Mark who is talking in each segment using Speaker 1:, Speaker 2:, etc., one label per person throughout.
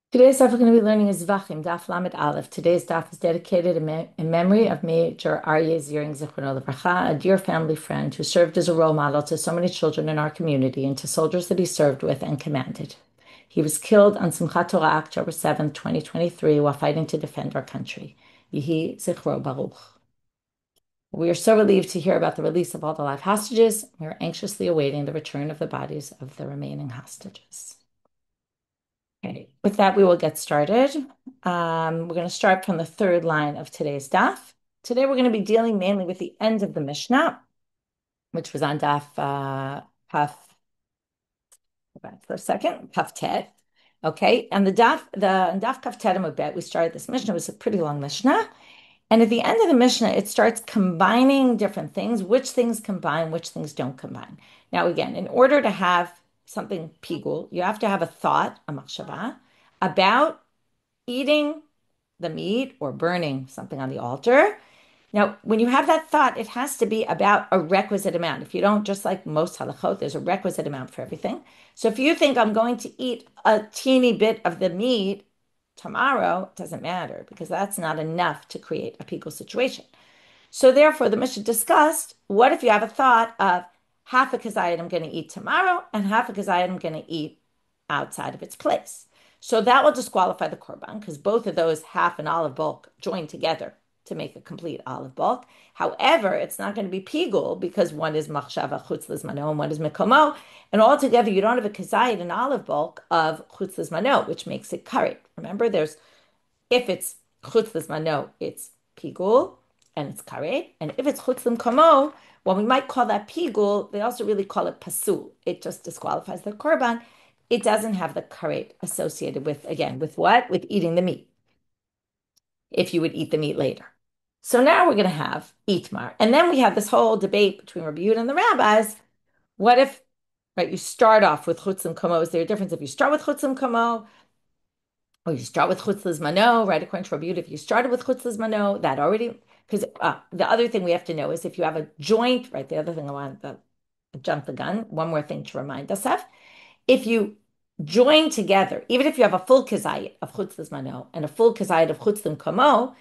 Speaker 1: Today's daf we're going to be learning is Zevachim, Daf Lamed Aleph. Today's daf is dedicated in memory of Major Aryeh Ziring Zichrono Livracha, a dear family friend who served as a role model to so many children in our community and to soldiers that he served with and commanded. He was killed on Simchat Torah, October 7th, 2023, while fighting to defend our country. Yehi Zichro Baruch. We are so relieved to hear about the release of all the live hostages. We are anxiously awaiting the return of the bodies of the remaining hostages. Okay, with that, we will get started. We're going to start from the third line of today's daf. Today, we're going to be dealing mainly with the end of the Mishnah, which was on daf Kaf. Go back for a second, Kaf Tet. Okay, and the daf Kaf Tet and bet we started this Mishnah. It was a pretty long Mishnah, and at the end of the Mishnah, it starts combining different things. Which things combine, which things don't combine. Now, again, in order to have something pigul, you have to have a thought, a machshava, about eating the meat or burning something on the altar. Now, when you have that thought, it has to be about a requisite amount. If you don't, just like most halachot, there's a requisite amount for everything. So if you think I'm going to eat a teeny bit of the meat tomorrow, it doesn't matter because that's not enough to create a pigul situation. So therefore, the Mishnah discussed, what if you have a thought of half a kazayit I'm going to eat tomorrow and half a kazayit I'm going to eat outside of its place. So that will disqualify the korban because both of those half an olive bulk join together to make a complete olive bulk. However, it's not going to be pigul because one is machshava chutz lizmano and one is mikomo, and altogether you don't have a kazayit, an olive bulk of chutz lizmano, which makes it karet. Remember, there's if it's chutz lizmano, it's pigul and it's karet, and if it's chutz limkomo, well, we might call that pigul. They also really call it pasul. It just disqualifies the korban. It doesn't have the karet associated with, again, with what? With eating the meat, if you would eat the meat later. So now we're going to have itmar. And then we have this whole debate between Rabbi Yehuda and the rabbis. What if, right, you start off with chutz limkomo? Is there a difference if you start with chutz limkomo or you start with chutz lizmano, right? According to Rabbi Yehuda, if you started with chutz lizmano, that already, because the other thing we have to know is if you have a joint, right? The other thing I want to jump the gun, one more thing to remind us of. If you join together, even if you have a full kazayit of chutz lizmano and a full kazayit of chutz limkomo,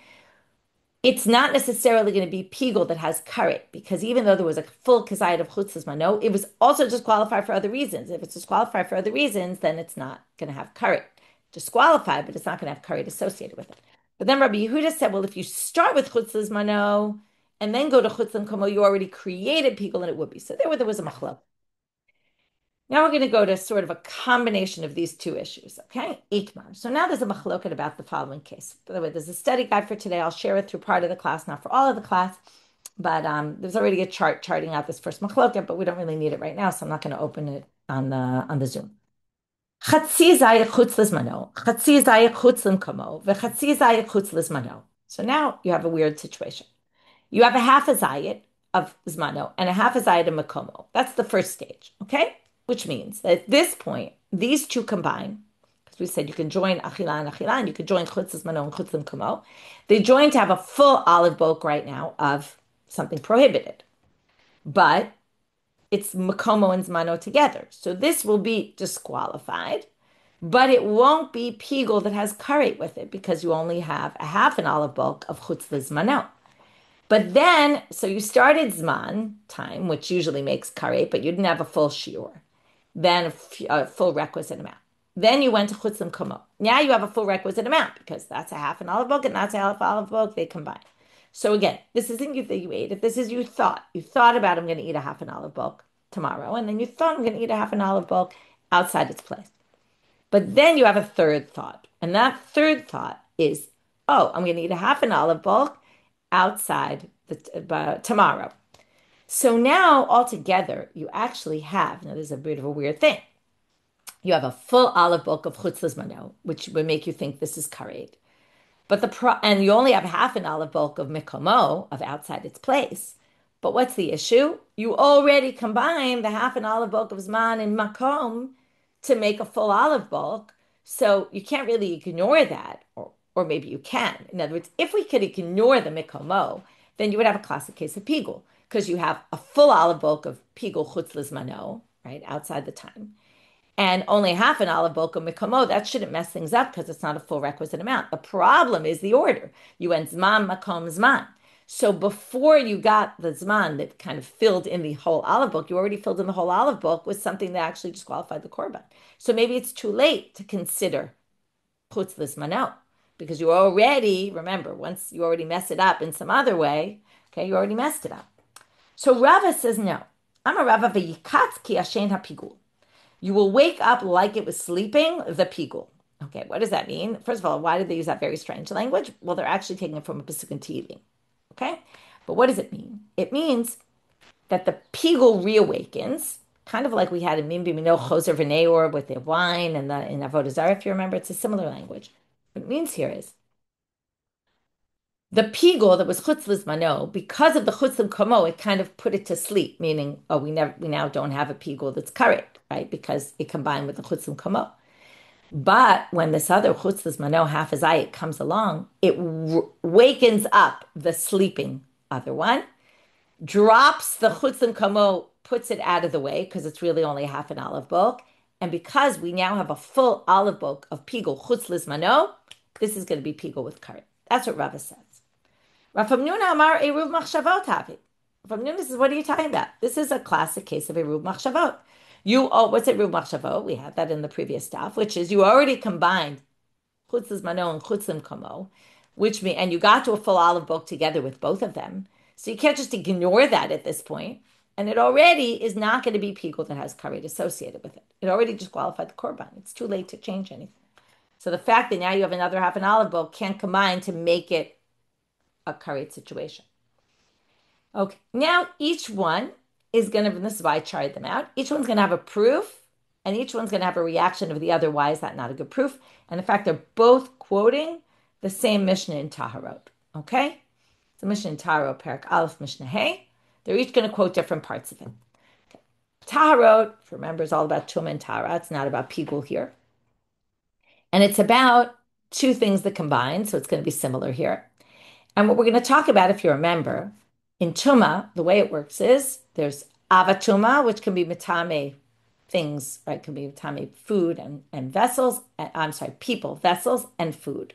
Speaker 1: it's not necessarily going to be pigul that has karet, because even though there was a full kazayit of chutz lizmano, it was also disqualified for other reasons. If it's disqualified for other reasons, then it's not going to have karet. Disqualified, but it's not going to have karet associated with it. But then Rabbi Yehuda said, well, if you start with chutz lizmano and then go to chutz limkomo, you already created pigul, and it would be. So there was a machlok. Now we're going to go to sort of a combination of these two issues, okay? Itmar. So now there's a machloket about the following case. By the way, there's a study guide for today. I'll share it through part of the class, not for all of the class, but there's already a chart charting out this first machloket, but we don't really need it right now, so I'm not going to open it on the Zoom. Chatzi zayich chutz lizmano, chatzi zayich chutz limkomo, v'chatzi zayich chutz lizmano. So now you have a weird situation. You have a half a zayit of zmano and a half a zayit of makomo. That's the first stage, okay? Which means that at this point, these two combine, because we said you can join achila, and you can join chutz zmano and chutz limkomo. They join to have a full olive bulk right now of something prohibited. But it's makomo and zmano together. So this will be disqualified, but it won't be pigul that has karet with it because you only have a half an olive bulk of chutz lizmano. But then, so you started Zman time, which usually makes karet, but you didn't have a full shiur, then a full requisite amount. Then you went to chutz limkomo. Now you have a full requisite amount because that's a half an olive bulk and that's a half olive bulk. They combine. So again, this isn't you that you ate. If this is you thought about I'm going to eat a half an olive bulk tomorrow, and then you thought I'm going to eat a half an olive bulk outside its place. But then you have a third thought, and that third thought is, oh, I'm going to eat a half an olive bulk outside tomorrow. So now altogether, you actually have, now this is a bit of a weird thing. You have a full olive bulk of chutz lizmano, which would make you think this is karet. But and you only have half an olive bulk of mikomo, of outside its place. But what's the issue? You already combined the half an olive bulk of zman and makom to make a full olive bulk. So you can't really ignore that, or maybe you can. In other words, if we could ignore the mikomo, then you would have a classic case of pigul, because you have a full olive bulk of pigul chutz lizmano, right, outside the time. and only half an olive book of mikamo, that shouldn't mess things up because it's not a full requisite amount. The problem is the order. You went zman, makom, zman. So before you got the zman that kind of filled in the whole olive book, you already filled in the whole olive book with something that actually disqualified the korban. So maybe it's too late to consider chutz lizmano because you already, remember, once you already mess it up in some other way, okay, you already messed it up. So Rava says no. I'm a Rava v'yikatz ki ashen hapigul. You will wake up like it was sleeping, the pigul. Okay, what does that mean? First of all, why did they use that very strange language? Well, they're actually taking it from a pasuk in Tehillim. Okay, but what does it mean? It means that the pigul reawakens, kind of like we had in Mimbi Mino Choser V'Neor with the wine and the in Avodah Zarah. If you remember, it's a similar language. What it means here is the pigul that was chutz lizmano, because of the chutz l'komo, it kind of put it to sleep, meaning, oh, we now don't have a pigul that's karet, right? Because it combined with the chutz l'komo. But when this other chutz lizmano hafazayit comes along, it wakens up the sleeping other one, drops the chutz l'komo, puts it out of the way because it's really only half an olive bulk. And because we now have a full olive bulk of pigul chutz lizmano, this is going to be pigul with karet. That's what Rava says. Rav Hamnuna Amar Eruv Machshavot Havi. Rav Hamnuna says, what are you talking about? This is a classic case of Eruv Machshavot. What's Eruv Machshavot? We had that in the previous stuff, which is you already combined Chutz Lizmano and Chutz Limkomo, and you got to a full olive book together with both of them. So you can't just ignore that at this point. And it already is not going to be pigul that has karet associated with it. It already disqualified the korban. It's too late to change anything. So the fact that now you have another half an olive book can't combine to make it a karet situation. Okay, now each one is going to, this is why I charted them out. Each one's going to have a proof, and each one's going to have a reaction of the other. Why is that not a good proof? And in fact, they're both quoting the same Mishna in Taharot. Okay, the Mishna in Taharot, Perak Aleph, Mishnah Hey. They're each going to quote different parts of it. Okay. Taharot, remember, is all about Tumah and Tahara. It's not about pigul here, and it's about two things that combine. So it's going to be similar here. And what we're going to talk about, if you remember, in Tuma, the way it works is there's avatuma, which can be mitame things, right? Can be mitame food and vessels. I'm sorry, people, vessels, and food.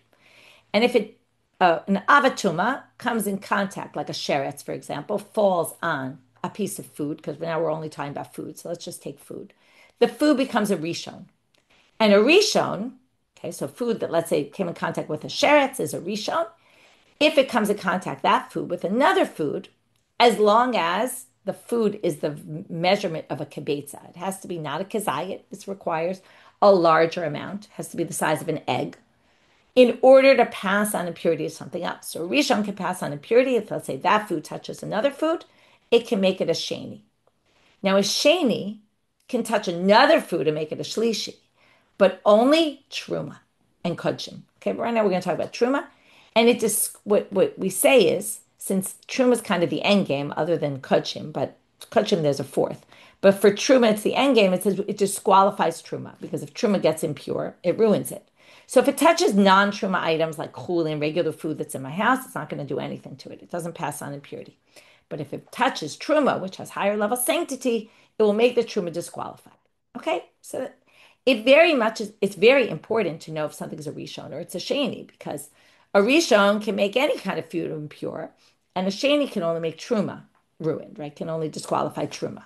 Speaker 1: And if an avatuma comes in contact, like a sheretz, for example, falls on a piece of food, because now we're only talking about food, so let's just take food. The food becomes a rishon. And a rishon, okay, so food that, let's say, came in contact with a sheretz is a rishon. If it comes in contact, that food, with another food, as long as the food is the measurement of a kibetza, it has to be not a kazayit. This requires a larger amount. It has to be the size of an egg in order to pass on impurity to something else. So a rishon can pass on impurity. If, let's say, that food touches another food, it can make it a sheni. Now, a sheni can touch another food and make it a shlishi, but only truma and kodshim. Okay, but right now we're going to talk about truma. And it just what we say is, since truma is kind of the end game, other than kodshim, but kodshim there's a fourth. But for truma, it's the end game. It says it disqualifies truma because if truma gets impure, it ruins it. So if it touches non-truma items like chulin, regular food that's in my house, it's not going to do anything to it. It doesn't pass on impurity. But if it touches truma, which has higher level sanctity, it will make the truma disqualified. Okay, so it's very important to know if something's a rishon or it's a sheni, because a rishon can make any kind of food impure, and a sheni can only make truma ruined, right? Can only disqualify truma.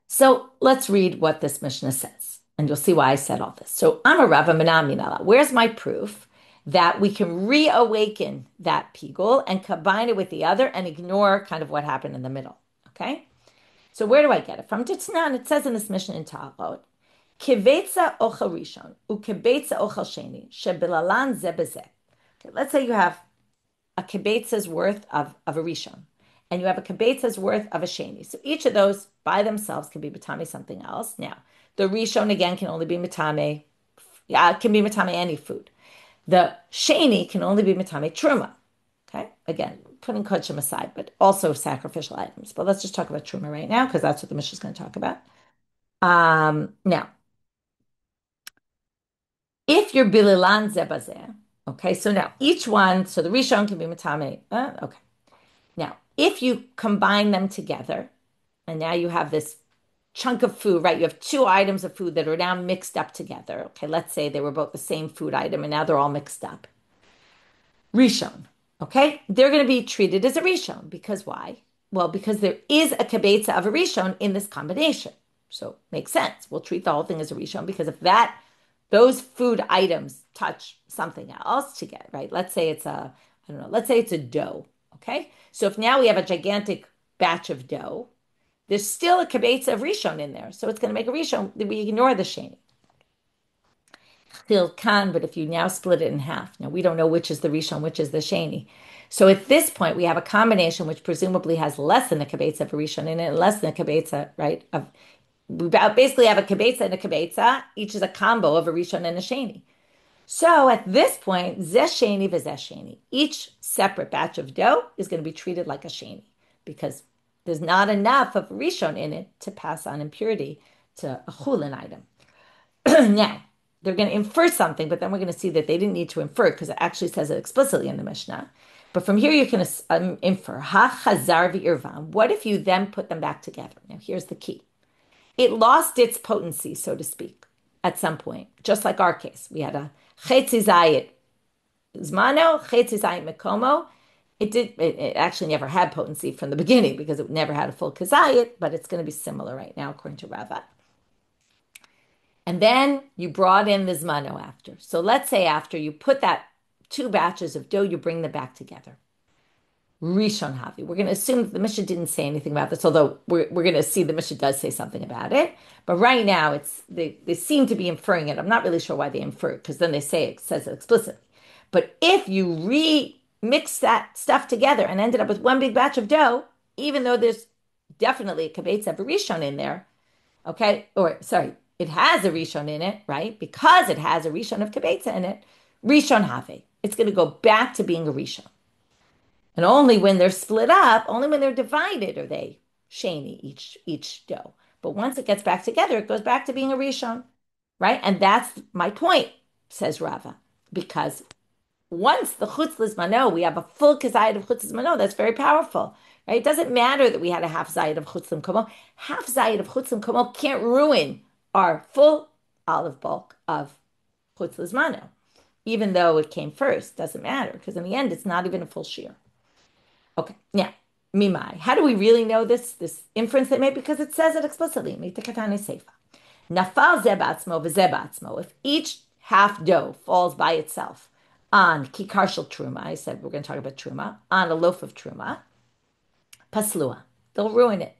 Speaker 1: So let's read what this Mishnah says, and you'll see why I said all this. So I'm a Rava Minala. Where's my proof that we can reawaken that pigul and combine it with the other and ignore kind of what happened in the middle? Okay? So where do I get it from? Titnan, it says in this Mishnah in Talmud, Kivetza ochel rishon, ukebetza ochel sheni, shebilalan zebezeh. Okay, let's say you have a kibetza's worth of a rishon, and you have a kibetza's worth of a sheni. So each of those by themselves can be mitame something else. Now, the rishon again can only be mitame, can be mitame any food. The sheni can only be mitame truma. Okay, again, putting kodshim aside, but also sacrificial items. But let's just talk about truma right now, because that's what the Mishnah is going to talk about. Now, if you're bililan zebazeh, okay, so now each one, so the rishon can be matame. Okay, now if you combine them together, and now you have this chunk of food, right? You have two items of food that are now mixed up together. Okay, let's say they were both the same food item and now they're all mixed up. Rishon, okay? They're going to be treated as a Rishon because why? Well, because there is a kabetza of a Rishon in this combination. So makes sense. We'll treat the whole thing as a Rishon because if those food items touch something else together, right? Let's say it's a, I don't know, let's say it's a dough, okay? So if now we have a gigantic batch of dough, there's still a kabetza of Rishon in there. So it's going to make a Rishon. We ignore the sheni. Still can, but if you now split it in half, now we don't know which is the Rishon, which is the sheni. So at this point, we have a combination which presumably has less than a kabetza of a Rishon in it, and less than a kabetza, right? We basically have a kabetza and a kabetza. Each is a combo of a Rishon and a sheni. So at this point, zeh sheni v'zeh sheni. Each separate batch of dough is going to be treated like a sheni because there's not enough of Rishon in it to pass on impurity to a chulin item. Now, they're going to infer something, but then we're going to see that they didn't need to infer because it actually says it explicitly in the Mishnah. But from here, you can infer, ha chazar v'irvam. What if you then put them back together? Now, here's the key. It lost its potency, so to speak, at some point, just like our case. We had a chetzi zayit zmano, chetzi zayit mekomo. It actually never had potency from the beginning because it never had a full kazayit, but it's going to be similar right now, according to Rava. And then you brought in the zmano after. So let's say after you put that two batches of dough, you bring them back together. Rishon Havi. We're going to assume that the Mishnah didn't say anything about this, although we're going to see the Mishnah does say something about it. But right now, they seem to be inferring it. I'm not really sure why they infer it, because then they say it says it explicitly. But if you remix that stuff together and ended up with one big batch of dough, even though there's definitely a kabetza of a Rishon in there, okay, or sorry, it has a Rishon in it, right? Because it has a Rishon of kabetza in it, Rishon Havi. It's going to go back to being a Rishon. And only when they're split up, only when they're divided are they sheni each dough. But once it gets back together, it goes back to being a rishon, right? And that's my point, says Rava, because once the chutz lizmano, we have a full kazayit of chutz lizmano. That's very powerful, right? It doesn't matter that we had a half zayit of chutz l'mkomo. Half zayit of chutz l'mkomo can't ruin our full olive bulk of chutz lizmano, even though it came first. Doesn't matter because in the end, it's not even a full shiur. Okay, now, mimai. How do we really know this inference they made? Because it says it explicitly. Nafal zebatzmo v'zebatzmo. If each half dough falls by itself on kikar shel truma, I said we're going to talk about truma, on a loaf of truma, paslua, they'll ruin it.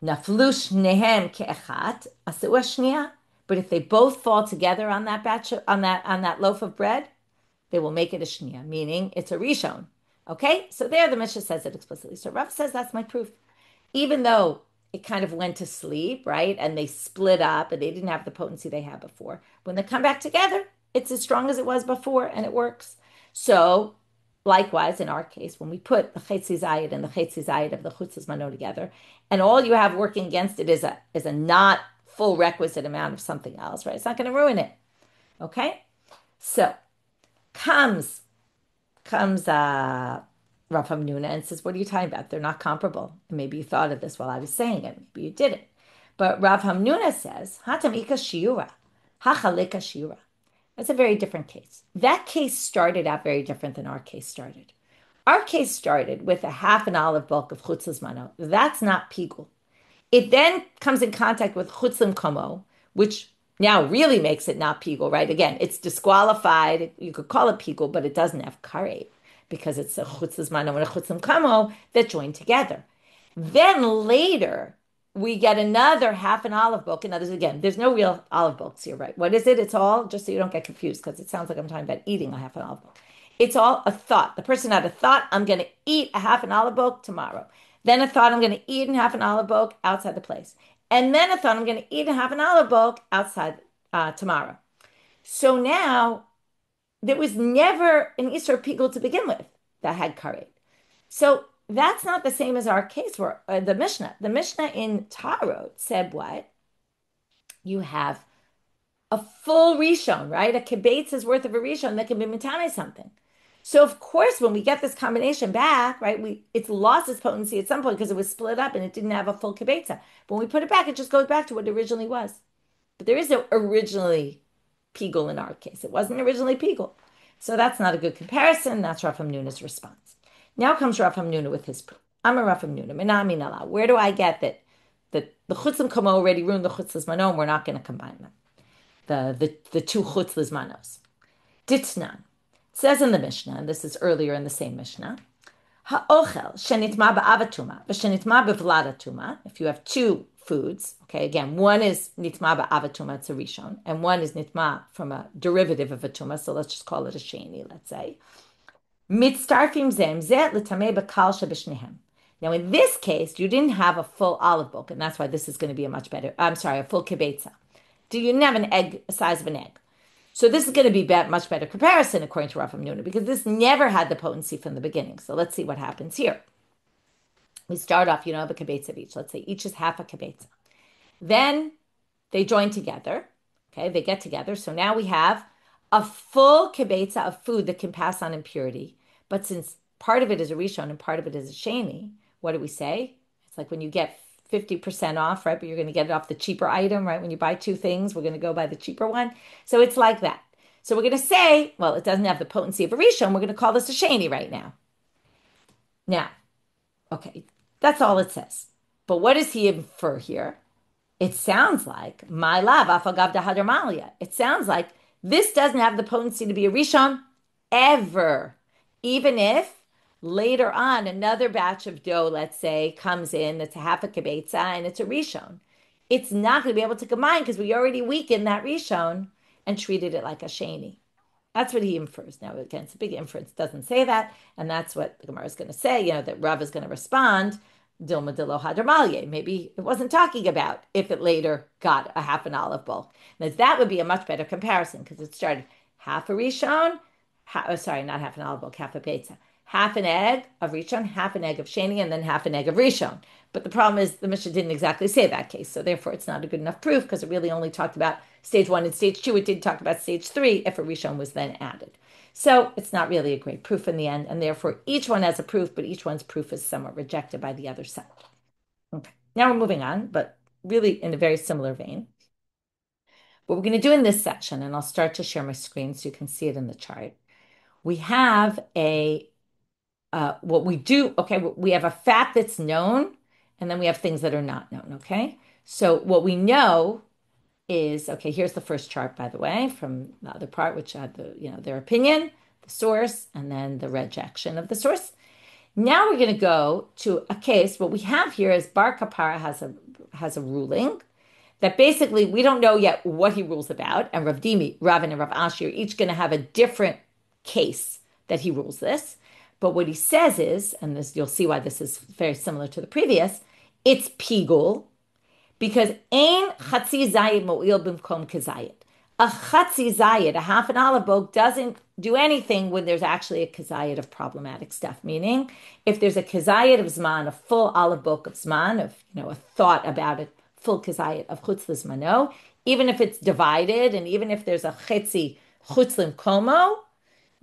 Speaker 1: Naflush nehem ke'echat asu shniya. But if they both fall together on that batch on that loaf of bread, they will make it a shniya, meaning it's a rishon. Okay, so there the Mishnah says it explicitly. So Rav says that's my proof. Even though it kind of went to sleep, right, and they split up and they didn't have the potency they had before, when they come back together, it's as strong as it was before and it works. So likewise, in our case, when we put the chetzi zayit and the chetzi zayit of the chutz lizmano together, and all you have working against it is a not full requisite amount of something else, right? It's not going to ruin it. Okay, so comes Rav Hamnuna and says, what are you talking about? They're not comparable. And maybe you thought of this while I was saying it. Maybe you didn't. But Rav Hamnuna says, Hatamika shiura, hachalika shiura. That's a very different case. That case started out very different than our case started. Our case started with a half an olive bulk of chutz lizmano. That's not pigul. It then comes in contact with chutz l'mkomo, which now really makes it not pigul, right? Again, it's disqualified. You could call it pigul, but it doesn't have karet because it's a chutz lizmano and a chutz l'mkomo that join together. Then later, we get another half an olive bulk. In others, again, there's no real olive bulks here, right? What is it? It's all, just so you don't get confused, because it sounds like I'm talking about eating a half an olive bulk. It's all a thought. The person had a thought, I'm going to eat a half an olive bulk tomorrow. Then a thought, I'm going to eat a half an olive bulk outside the place. And then I thought I'm going to eat a half an olive bulk outside tomorrow. So now there was never an Isser pigul to begin with that had karet. So that's not the same as our case where the Mishnah. The Mishnah in Tarot said what? You have a full rishon, right? A kibetza's worth of a rishon that can be mitame something. So of course, when we get this combination back, right, it's lost its potency at some point because it was split up and it didn't have a full kibetza. But when we put it back, it just goes back to what it originally was. But there is no originally pigul in our case. It wasn't originally pigul. So that's not a good comparison. That's Rav Hamnuna's response. Now comes Rav Hamnuna with his proof. I'm a Rav Hamnuna. Minami nala. Where do I get that the chutzim kamo already ruined the chutzlas mano and we're not going to combine them? The two chutzlas manos. Ditnan. It says in the Mishna, and this is earlier in the same Mishnah, ha'ochel shenitma ba'avatuma v'shenitma b'vladatuma. If you have two foods, okay, again, one is nitma ba'avatuma, it's a rishon, and one is nitma from a derivative of a tuma, so let's just call it a sheni, let's say. Mitztarfim zem zeh l'tamei b'kal shebishnehem. Now, in this case, you didn't have a full olive bulk, and that's why this is going to be a full kibetza. You didn't have an egg, the size of an egg. So this is going to be much better comparison according to Rav Hamnuna because this never had the potency from the beginning. So let's see what happens here. We start off, have a kibetza of each. Let's say each is half a kibetza. Then they join together. Okay, they get together. So now we have a full kibetza of food that can pass on impurity. But since part of it is a rishon and part of it is a sheni, what do we say? It's like when you get 50% off, right? But you're going to get it off the cheaper item, right? When you buy two things, we're going to go buy the cheaper one. So it's like that. So we're going to say, well, it doesn't have the potency of a rishon. We're going to call this a sheni right now. Now, okay, that's all it says. But what does he infer here? It sounds like my lav afagav dahadar. It sounds like this doesn't have the potency to be a rishon ever, even if later on, another batch of dough, let's say, comes in that's a half a kibetza and it's a rishon. It's not going to be able to combine because we already weakened that rishon and treated it like a sheni. That's what he infers. Now, again, it's a big inference. It doesn't say that. And that's what the Gemara is going to say, that Rav is going to respond, Dilma dilo hadar. Maybe it wasn't talking about if it later got a half an olive bowl. Now, that would be a much better comparison because it started half a rishon, not half an olive bowl, half a pizza. Half an egg of rishon, half an egg of sheni, and then half an egg of rishon. But the problem is the Mishnah didn't exactly say that case, so therefore it's not a good enough proof because it really only talked about stage 1 and stage 2. It did talk about stage 3 if a rishon was then added. So it's not really a great proof in the end, and therefore each one has a proof, but each one's proof is somewhat rejected by the other side. Okay, now we're moving on, but really in a very similar vein. What we're going to do in this section, and I'll start to share my screen so you can see it in the chart, we have what we do, okay, we have a fact that's known, and then we have things that are not known, okay? So what we know is, okay, here's the first chart, by the way, from the other part, which had their opinion, the source, and then the rejection of the source. Now we're going to go to a case. What we have here is Bar Kapara has a ruling that basically we don't know yet what he rules about, and Rav Dimi, Rav and Rav Ashi are each going to have a different case that he rules this. But what he says is, and this you'll see why this is very similar to the previous, it's pigul, because ein chatzi zayid mo'il b'mkom kazayid. A chatzi zayid, a half an olive bowl, doesn't do anything when there's actually a kazayid of problematic stuff. Meaning, if there's a kazayid of zman, a full olive bowl of zman, of a thought about it, full kazayid of chutzlas mano, even if it's divided, and even if there's a chetzi chutzlim komo,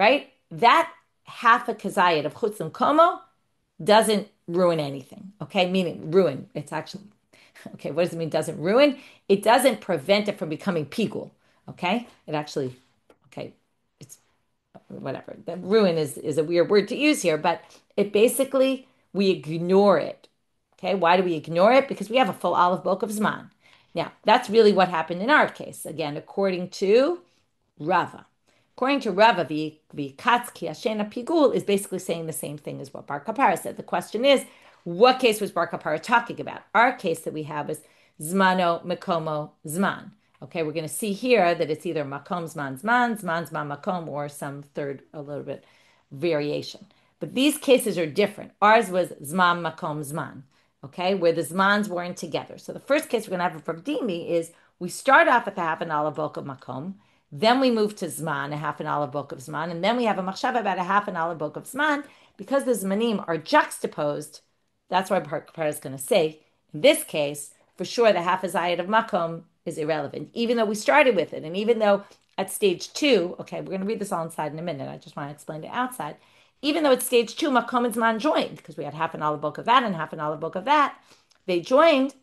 Speaker 1: right? That half a kazayit of chutzim komo doesn't ruin anything, okay? Meaning ruin. It's actually, okay, what does it mean doesn't ruin? It doesn't prevent it from becoming pigul, okay? It actually, okay, it's whatever. The ruin is a weird word to use here, but it basically, we ignore it, okay? Why do we ignore it? Because we have a full olive bulk of zman. Now, that's really what happened in our case. Again, according to Rava. According to Rava, the katz ki ashena pigul is basically saying the same thing as what Bar Kapara said. The question is, what case was Bar Kapara talking about? Our case that we have is zmano mekomo zman. Okay, we're going to see here that it's either makom zman zman, zman zman makom, or some third, a little bit variation. But these cases are different. Ours was zman makom zman, okay, where the zmans weren't together. So the first case we're going to have for Dimi is we start off with the half an olive bulk of makom. Then we move to zman, a half an olive bulk of zman, and then we have a machshava about a half an olive bulk of zman. Because the zmanim are juxtaposed, that's why Bar Kapara is going to say, in this case, for sure the half a zayid of makom is irrelevant, even though we started with it, and even though at stage two, okay, we're going to read this all inside in a minute. I just want to explain it outside. Even though at stage two, makom and zman joined, because we had half an olive bulk of that and half an olive bulk of that, they joined.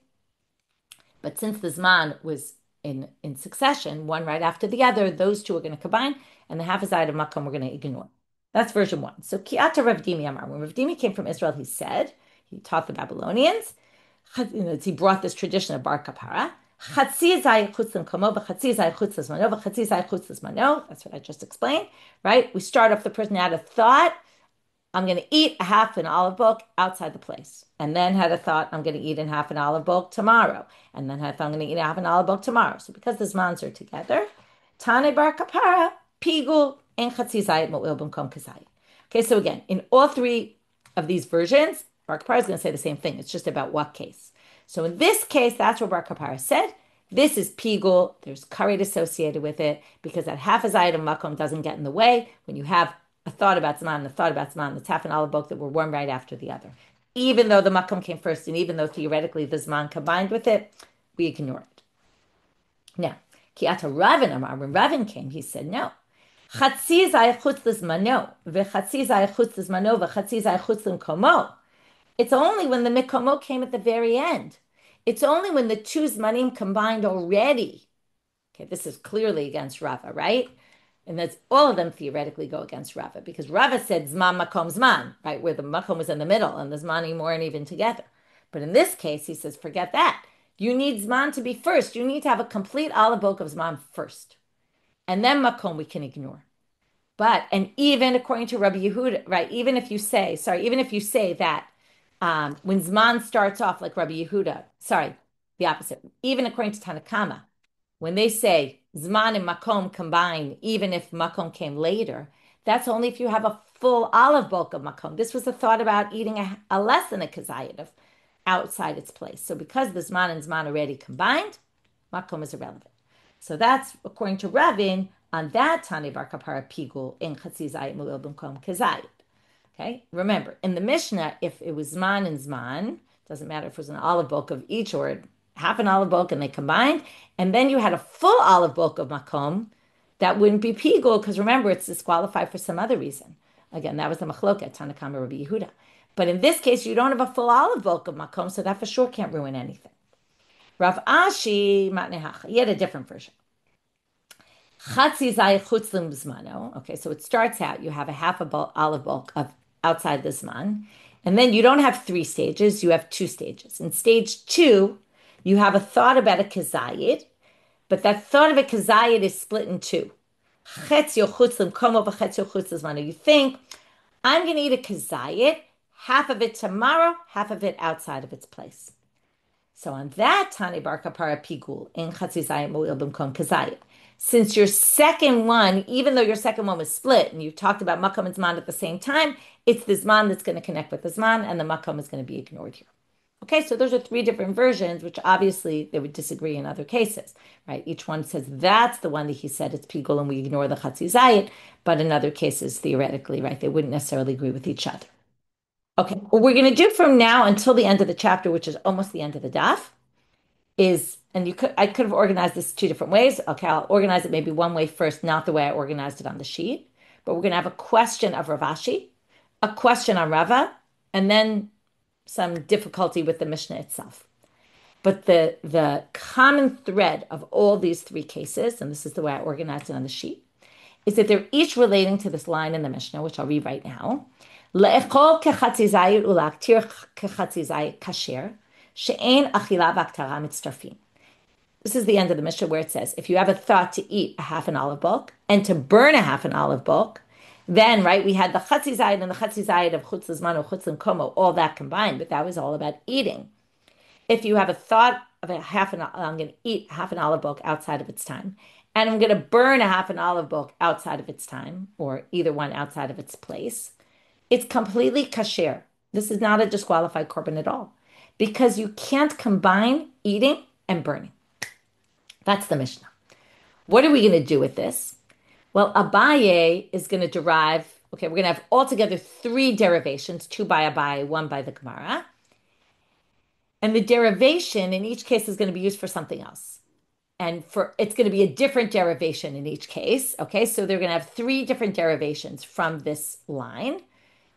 Speaker 1: But since the zman was in succession, one right after the other, those two are going to combine, and the half a zayid of makom we're going to ignore. That's version one. So kiata Rav Dimi Amar. When Rav Dimi came from Israel, he taught the Babylonians. He brought this tradition of bar kapara. That's what I just explained, right? We start off the person had a thought, I'm going to eat a half an olive bulk outside the place. And then had a thought, I'm going to eat in half an olive bulk tomorrow. And then had a thought, I'm going to eat half an olive bulk tomorrow. So because the zmans are together, Tane bar kapara, pigul, and chatzi zayit mo'il b'mkom kazayit. Okay, so again, in all three of these versions, bar kapara is going to say the same thing. It's just about what case. So in this case, that's what bar kapara said. This is pigul. There's karet associated with it because that half a zayit of makom doesn't get in the way when you have a thought about zman and a thought about zman. It's half an olive bulk that were one right after the other. Even though the makom came first, and even though theoretically the zman combined with it, we ignore it. Now, kiata Ravin Amar, when Ravin came, he said no. Chatzi zay chutz l'zmano, v'chatzi zay chutz l'zmano, v'chatzi zay chutz l'mkomo. It's only when the mikomo came at the very end. It's only when the two zmanim combined already. Okay, this is clearly against Rava, right? And that's all of them theoretically go against Rava because Rava said zman makom zman, right? Where the makom was in the middle and the zmanim weren't even together. But in this case, he says, forget that. You need zman to be first. You need to have a complete olive bulk of zman first. And then makom we can ignore. And even according to Rabbi Yehuda, right? Even if you say that when zman starts off like Rabbi Yehuda, the opposite. Even according to Tanakama, when they say zman and makom combine, even if makom came later, that's only if you have a full olive bulk of makom. This was a thought about eating a less than a kazayit of outside its place. So because the zman and zman already combined, makom is irrelevant. So that's according to Ravin on that Tani bar kapara pigul in chatzi zayit mu'il b'mkom kazayit. Okay, remember in the Mishna, if it was zman and zman, doesn't matter if it was an olive bulk of each or half an olive bulk and they combined, and then you had a full olive bulk of makom, that wouldn't be pigul because remember it's disqualified for some other reason. Again, that was the machloket Tanakama Rabbi Yehuda. But in this case, you don't have a full olive bulk of makom, so that for sure can't ruin anything. Rav Ashi matnehacha, he had a different version. Chatzi zay chutzlim b'zmano. Okay, so it starts out you have a half a olive bulk of outside the zman, and then you don't have three stages, you have two stages. In stage two, you have a thought about a kazayit, but that thought of a kazayit is split in two. You think, I'm going to eat a kazayit, half of it tomorrow, half of it outside of its place. So on that Tani bar kapara pigul in chatzi zayit mo'il b'mkom kazayit. Since your second one, even though your second one was split, and you talked about makom and zman at the same time, it's the zman that's going to connect with the zman, and the makom is going to be ignored here. Okay, so those are three different versions, which obviously they would disagree in other cases, right? Each one says that's the one that he said it's pigul, and we ignore the chatzi zayit, but in other cases, theoretically, right, they wouldn't necessarily agree with each other. Okay, what we're going to do from now until the end of the chapter, which is almost the end of the daf, is, and I could have organized this two different ways. Okay, I'll organize it maybe one way first, not the way I organized it on the sheet. But we're going to have a question of Rav Ashi, a question on Rava, and then some difficulty with the Mishna itself. But the common thread of all these three cases, and this is the way I organized it on the sheet, is that they're each relating to this line in the Mishna, which I'll read right now. Le'echol kechatzi zayit ulaktir kechatzi zayit kasher. She'ein achila v'aktara mitztarfin. This is the end of the Mishnah where it says, if you have a thought to eat a half an olive bulk and to burn a half an olive bulk, then, right, we had the chatzi zayit and the chatzi zayit of chutz l'zman or chutz l'mkomo, all that combined, but that was all about eating. If you have a thought of I'm going to eat half an olive bulk outside of its time, and I'm going to burn a half an olive bulk outside of its time, or either one outside of its place, it's completely kasher. This is not a disqualified korban at all. Because you can't combine eating and burning. That's the Mishnah. What are we going to do with this? Well, Abaye is going to derive, okay, we're going to have altogether three derivations, two by Abaye, one by the Gemara. And the derivation in each case is going to be used for something else. And it's going to be a different derivation in each case. Okay, so they're going to have three different derivations from this line.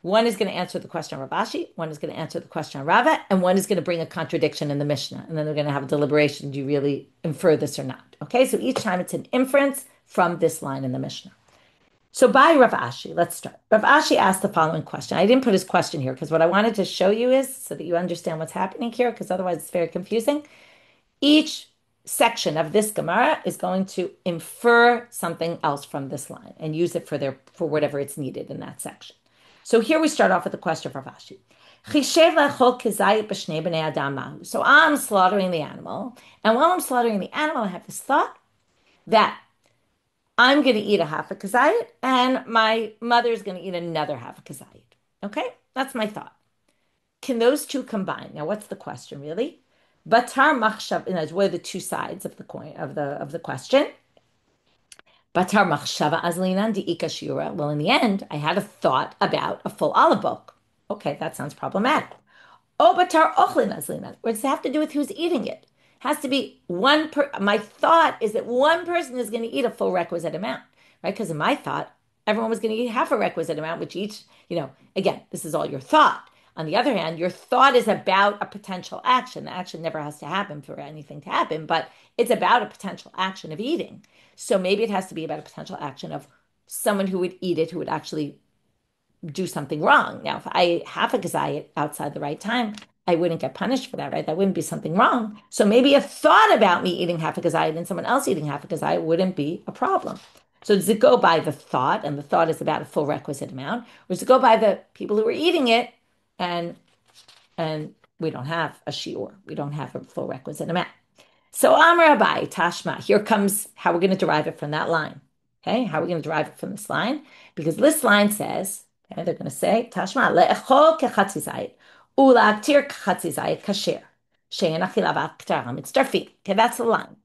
Speaker 1: One is going to answer the question on Rav Ashi, one is going to answer the question on Rava, and one is going to bring a contradiction in the Mishnah. And then they're going to have a deliberation. Do you really infer this or not? Okay, so each time it's an inference from this line in the Mishnah. So by Rav Ashi, let's start. Rav Ashi asked the following question. I didn't put his question here because what I wanted to show you is so that you understand what's happening here, because otherwise it's very confusing. Each section of this Gemara is going to infer something else from this line and use it for whatever it's needed in that section. So here we start off with the question of Rav Ashi. So I'm slaughtering the animal, and while I'm slaughtering the animal, I have this thought that I'm going to eat a half a kazayit, and my mother is going to eat another half a kazayit. Okay, that's my thought. Can those two combine? Now, what's the question really? Batar machshav, what are the two sides of the coin of the question? Batar machshava azlinan diika shiura. Well, in the end, I had a thought about a full olive book. Okay, that sounds problematic. Oh, batar ochlin azlinan. What does it have to do with who's eating it? Has to be one my thought is that one person is going to eat a full requisite amount, right? Because in my thought, everyone was going to eat half a requisite amount, which each, again, this is all your thought. On the other hand, your thought is about a potential action. The action never has to happen for anything to happen, but it's about a potential action of eating. So maybe it has to be about a potential action of someone who would eat it, who would actually do something wrong. Now, if I half a gazayit outside the right time, I wouldn't get punished for that, right? That wouldn't be something wrong. So maybe a thought about me eating half a gazayit and someone else eating half a gazayit wouldn't be a problem. So does it go by the thought, and the thought is about a full requisite amount, or does it go by the people who are eating it, and we don't have a shiur, we don't have a full requisite amount. So Amar Abai, Tashma, here comes how we're going to derive it from that line. Okay, how are we going to derive it from this line? Because this line says, okay, they're going to say, Tashma, le'echol kechatzi zayit, u'la'aktir kechatzi zayit kasher, she'en achilav aktaram mitzdarfim. Okay, that's the line.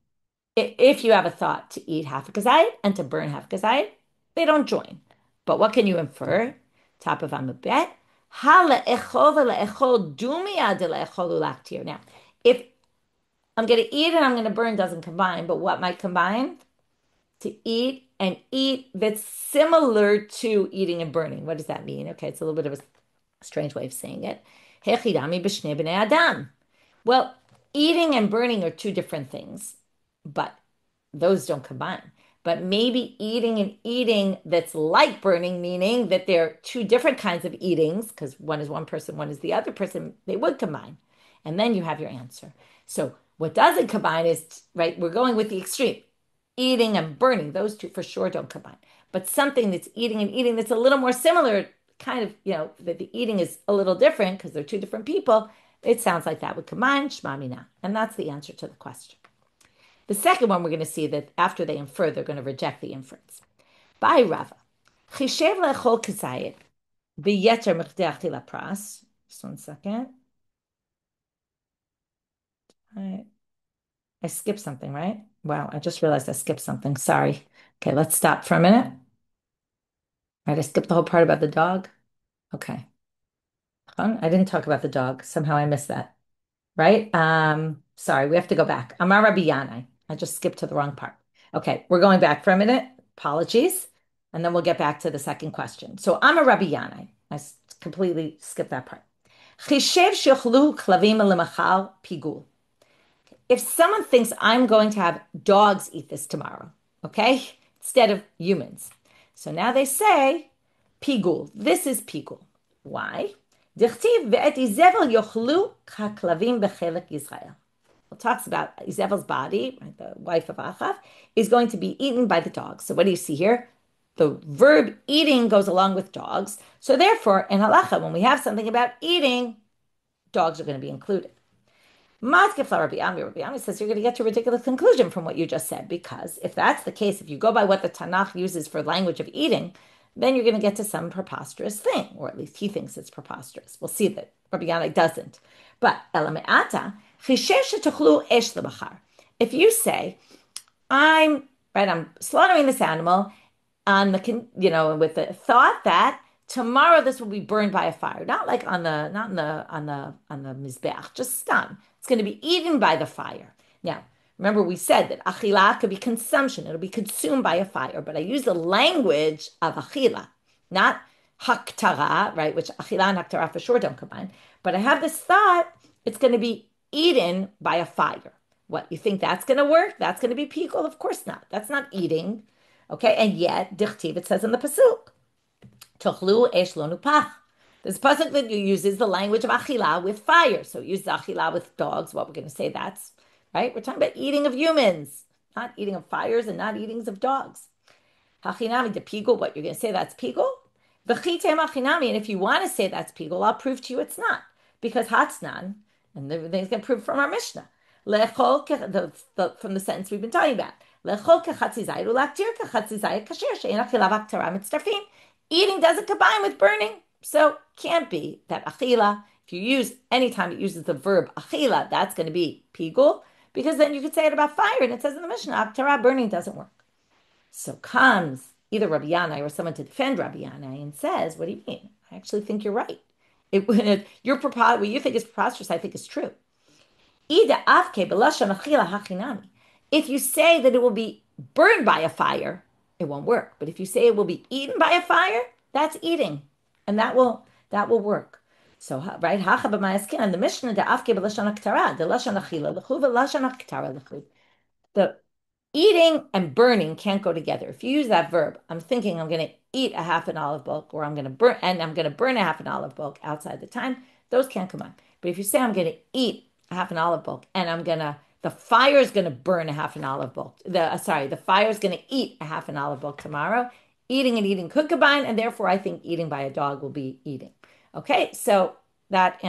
Speaker 1: If you have a thought to eat half a kazayit and to burn half a kazayit, they don't join. But what can you infer? Top of Amabet. Now, if I'm going to eat and I'm going to burn doesn't combine, but what might combine? To eat and eat that's similar to eating and burning. What does that mean? Okay, it's a little bit of a strange way of saying it. Well, eating and burning are two different things, but those don't combine. But maybe eating and eating that's like burning, meaning that they're two different kinds of eatings, because one is one person, one is the other person, they would combine. And then you have your answer. So what doesn't combine is, right, we're going with the extreme. Eating and burning, those two for sure don't combine. But something that's eating and eating that's a little more similar, kind of, that the eating is a little different because they're two different people, it sounds like that would combine, shma mina. And that's the answer to the question. The second one, we're going to see that after they infer, they're going to reject the inference. By Rava. Chishev le'echol kazayit b'yeter mechdei achila pras. Just 1 second. I skipped something, right? Wow, I just realized I skipped something. Sorry. Okay, let's stop for a minute. Right, I skipped the whole part about the dog. Okay. I didn't talk about the dog. Somehow I missed that. Right? Sorry, we have to go back. Amar Rabbi Yanai. I just skipped to the wrong part. Okay, we're going back for a minute. Apologies. And then we'll get back to the second question. So Amar Rabbi Yanai. I completely skipped that part. Chishev shechlu klavim lemachal pigul. If someone thinks I'm going to have dogs eat this tomorrow, okay, instead of humans. So now they say pigul. This is pigul. Why? Dichtiv ve'et Izevel yochlu ka'klavim bechelek Yisrael. It talks about Izevel's body, right, the wife of Achav, is going to be eaten by the dogs. So what do you see here? The verb eating goes along with dogs. So therefore, in halacha, when we have something about eating, dogs are going to be included. Rabbi Ami says you're going to get to a ridiculous conclusion from what you just said, because if that's the case, if you go by what the Tanakh uses for language of eating, then you're going to get to some preposterous thing, or at least he thinks it's preposterous. We'll see that Rabbi Yanai doesn't. But if you say, I'm slaughtering this animal on the with the thought that tomorrow this will be burned by a fire, not on the mizbeach, just stam. It's going to be eaten by the fire. Now, Remember, we said that achila could be consumption. It'll be consumed by a fire. But I use the language of achila, not haktara, right? Which achila and haktara for sure don't combine. But I have this thought it's going to be eaten by a fire. What, you think that's going to work? That's going to be pigul? Of course not. That's not eating. Okay, and yet, dichtiv, it says in the pasuk, tochlu esh lo nupach. This pasuk that you uses the language of achila with fire. So it uses achila with dogs. What we're going to say that's, right? We're talking about eating of humans, not eating of fires and not eatings of dogs. Hachinami, the pigul, what you're going to say that's pigul? V'chitem hachinami, and if you want to say that's pigul, I'll prove to you it's not. Because hatznan, and everything's going to prove from our Mishna, from the sentence we've been talking about. Eating doesn't combine with burning, so can't be that achila. If you use anytime it uses the verb achila, that's going to be pigul, because then you could say it about fire, and it says in the Mishnah, Torah burning doesn't work. So comes either Rabbi Yanai or someone to defend Rabbi Yanai and says, "What do you mean? I actually think you're right. What you think is preposterous, I think is true." If you say that it will be burned by a fire, it won't work. But if you say it will be eaten by a fire, that's eating, and that will work. So right, the Mishnah the eating and burning can't go together. If you use that verb, I'm thinking I'm going to eat a half an olive bulk, or I'm going to burn a half an olive bulk outside the time. Those can't combine. But if you say I'm going to eat a half an olive bulk, and the fire is going to burn a half an olive bulk. The fire is going to eat a half an olive bulk tomorrow. Eating and eating could combine, and therefore I think eating by a dog will be eating. Okay, so that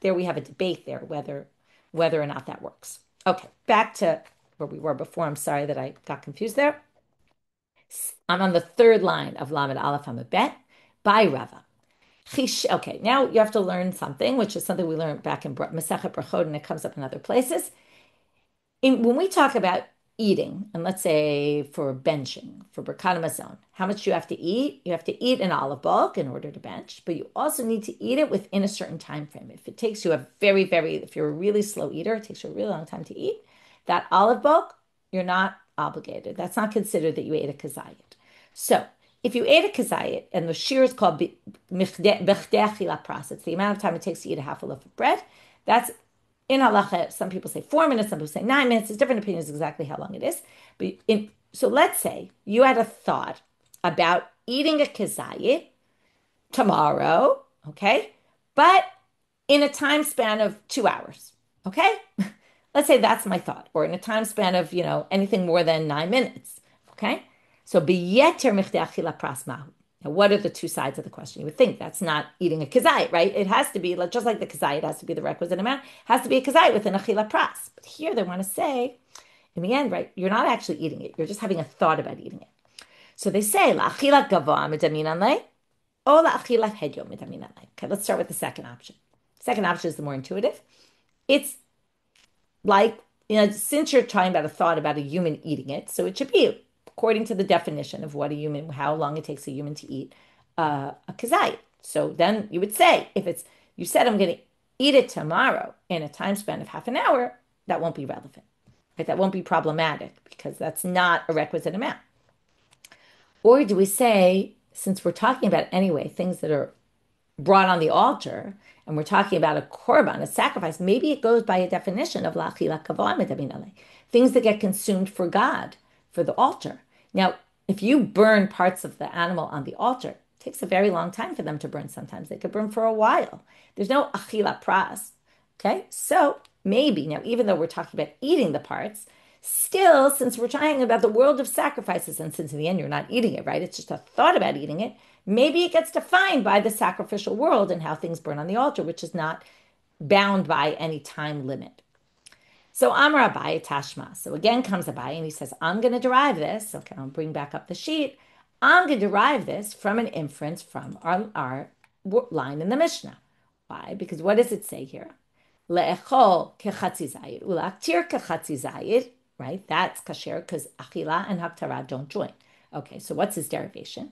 Speaker 1: there we have a debate there whether or not that works. Okay, back to where we were before. I'm sorry that I got confused there. I'm on the third line of Lamed Aleph Amud Bet by Rava. Okay, now you have to learn something, which is something we learned back in Masechet Brachot, and it comes up in other places. When we talk about eating, and let's say for benching, for Birkat Hamazon, how much do you have to eat? You have to eat an olive bulk in order to bench, but you also need to eat it within a certain time frame. If it takes you if you're a really slow eater, it takes you a really long time to eat, that olive bulk, you're not obligated. That's not considered that you ate a kazayit. So if you ate a kazayit, and the shiur is called bechdei achila pras, it's the amount of time it takes to eat a half a loaf of bread. That's in halacha. Some people say 4 minutes, some people say 9 minutes. There's different opinions exactly how long it is. So let's say you had a thought about eating a kazayit tomorrow, okay, but in a time span of 2 hours, okay? Let's say that's my thought, or in a time span of, anything more than 9 minutes, okay? So biyeter michdei achila pras mahu. Now, what are the two sides of the question? You would think that's not eating a kazayit, right? It has to be, just like the kazayit has to be the requisite amount, has to be a kazayit within achila pras. But here they want to say, in the end, right, you're not actually eating it. You're just having a thought about eating it. So they say, la'achila gavoa medaminan lei, or la'achila hedyo medaminan lei. Okay, let's start with the second option. Second option is the more intuitive. It's like, since you're talking about a thought about a human eating it, so it should be according to the definition of how long it takes a human to eat a kazayit. So then you would say, you said I'm going to eat it tomorrow in a time span of half an hour, that won't be relevant. Right? That won't be problematic because that's not a requisite amount. Or do we say, since we're talking about anyway, things that are brought on the altar, and we're talking about a korban, a sacrifice, maybe it goes by a definition of la'achila kavoa medaminan lei, things that get consumed for God, for the altar. Now, if you burn parts of the animal on the altar, it takes a very long time for them to burn. Sometimes they could burn for a while. There's no achila pras. Okay, so maybe now, even though we're talking about eating the parts, still, since we're talking about the world of sacrifices, and since in the end you're not eating it, right? It's just a thought about eating it. Maybe it gets defined by the sacrificial world and how things burn on the altar, which is not bound by any time limit. So Amar Abaye Tashma. So again comes Abaye and he says, I'm going to derive this. Okay, I'll bring back up the sheet. I'm going to derive this from an inference from our line in the Mishnah. Why? Because what does it say here? Le'echol kechatzi zayit, ulaktir kechatzi zayit, right? That's kasher because achila and haktara don't join. Okay, so what's his derivation?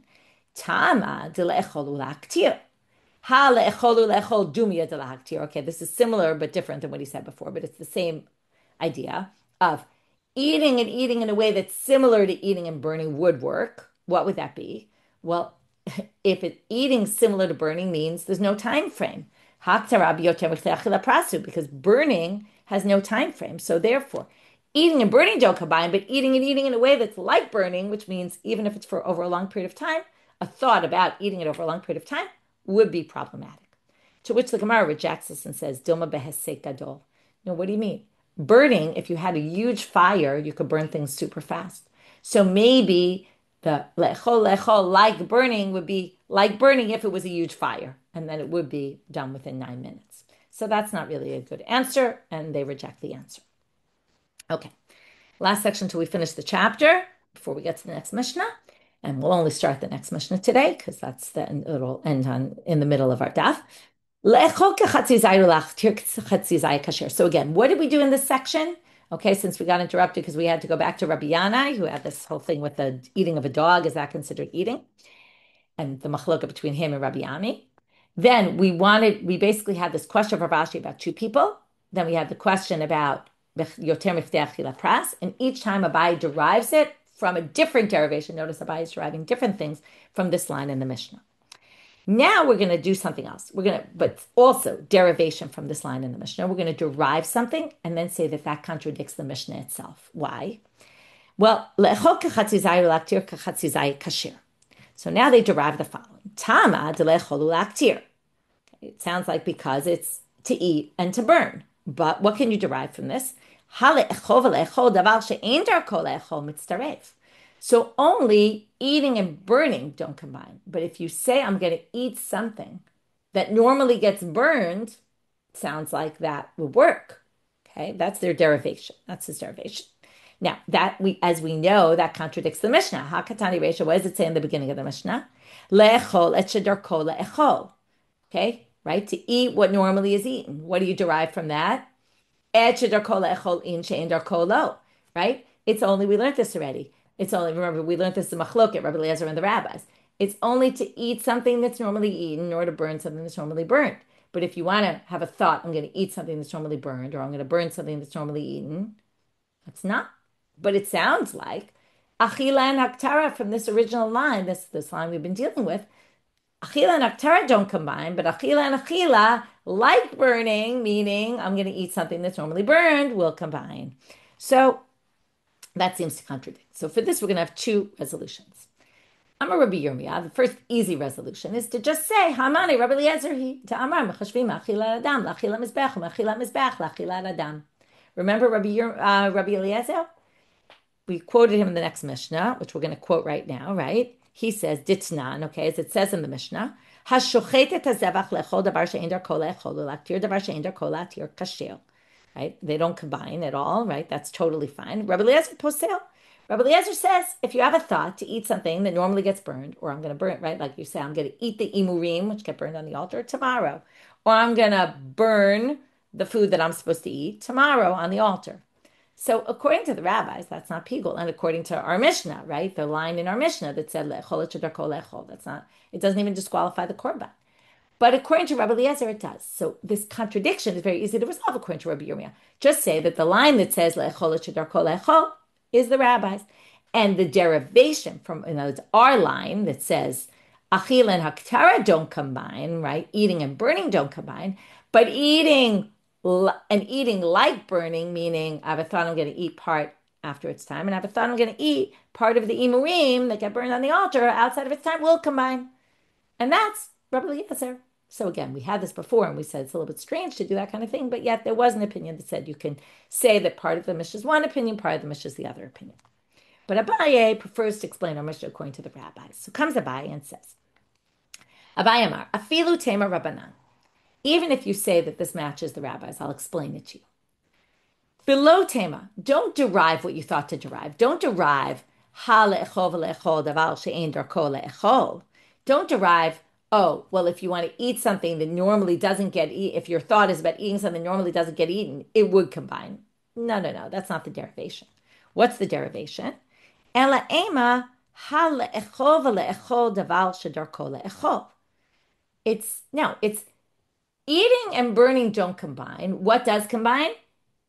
Speaker 1: Tama de le'echol ulaktir. Ha le'echol ule'echol dumya de la'aktir. Okay, this is similar but different than what he said before, but it's the same idea. of eating and eating in a way that's similar to eating and burning would work, what would that be? Well, if eating similar to burning means there's no time frame. Because burning has no time frame. So therefore, eating and burning don't combine, but eating and eating in a way that's like burning, which means even if it's for over a long period of time, a thought about eating it over a long period of time would be problematic. To which the Gemara rejects this and says, Dilma behesek gadol. No, what do you mean? Burning, if you had a huge fire, you could burn things super fast. So maybe the lechol like burning would be like burning if it was a huge fire, and then it would be done within 9 minutes. So that's not really a good answer, and they reject the answer. Okay, last section till we finish the chapter before we get to the next Mishnah, and we'll only start the next Mishnah today because it'll end in the middle of our daf. So again, what did we do in this section? Okay, since we got interrupted because we had to go back to Rabbi Yanai, who had this whole thing with the eating of a dog. Is that considered eating? And the machloka between him and Rabbi Yami. Then we basically had this question of Rav Ashi about two people. Then we had the question about yoter miftech pras, and each time Abai derives it from a different derivation. Notice Abai is deriving different things from this line in the Mishnah. Now we're going to do something else. But also derivation from this line in the Mishnah. We're going to derive something and then say that contradicts the Mishnah itself. Why? Well, so now they derive the following. Tama delecholu laktir. It sounds like because it's to eat and to burn. But what can you derive from this? So only eating and burning don't combine. But if you say I'm going to eat something that normally gets burned, sounds like that would work. Okay, that's their derivation. That's his derivation. Now, as we know, that contradicts the Mishnah. Hakatani Reisha, what does it say in the beginning of the Mishnah? Le'echol et shedarko le'echol. Okay, right? To eat what normally is eaten. What do you derive from that? Et shedarko le'echol in she'en darko lo. Right? We learned this already. Remember, we learned this in Machloket, Rabbi Eliezer and the rabbis. It's only to eat something that's normally eaten or to burn something that's normally burned. But if you want to have a thought, I'm going to eat something that's normally burned or I'm going to burn something that's normally eaten, that's not. But it sounds like achila and haktara from this original line, this line we've been dealing with, achila and haktara don't combine, but achila and achila, like burning, meaning I'm going to eat something that's normally burned, will combine. So that seems to contradict. So for this, we're going to have two resolutions. I'm a Rabbi Yirmiyah. The first easy resolution is to just say, Hamani, Rabbi Eliezer, to Amar, mechashvim, achila adam, lachila mizbech, mechila mizbech, lachila adam. Remember Rabbi Eliezer? We quoted him in the next Mishnah, which we're going to quote right now, right? He says, Ditnan, okay, as it says in the Mishnah, Hashochet zevach lechol davar she'en darko le'echol, u'laktir davar she'en darko la'tir kasher. Right? They don't combine at all, right? That's totally fine. Rabbi Eliezer posel. Rabbi Eliezer says, if you have a thought to eat something that normally gets burned, or I'm going to burn it, right? Like you say, I'm going to eat the imurim, which get burned on the altar, tomorrow. Or I'm going to burn the food that I'm supposed to eat tomorrow on the altar. So according to the rabbis, that's not pigul. And according to our Mishnah, right? The line in our Mishnah that said, lechol chedarko lechol, it doesn't even disqualify the korban. But according to Rabbi Eliezer, it does. So this contradiction is very easy to resolve according to Rabbi Yirmiyah. Just say that the line that says le'echol chedarko le'echol is the rabbis. And the derivation from, in other words, our line that says achila and haktara don't combine, right? Eating and burning don't combine. But eating like burning, meaning I have a thought I'm going to eat part after its time, and I have a thought I'm going to eat part of the imurim that get burned on the altar outside of its time will combine. And that's Rabbi Eliezer. So again, we had this before and we said it's a little bit strange to do that kind of thing, but yet there was an opinion that said you can say that part of the Mishnah is one opinion, part of the Mishnah is the other opinion. But Abaye prefers to explain our Mishnah according to the rabbis. So comes Abaye and says, Abaye Amar, afilu tema Rabbanan. Even if you say that this matches the rabbis, I'll explain it to you. Below tema, don't derive what you thought to derive. Don't derive ha le'echol v'le'echol davar she'en darko le'echol. Don't derive, oh, well, if you want to eat something that normally doesn't get eaten, if your thought is about eating something that normally doesn't get eaten, it would combine. No, that's not the derivation. What's the derivation? Ela ema ha le'echol v'le'echol davar shedarko le'echol. It's eating and burning don't combine. What does combine?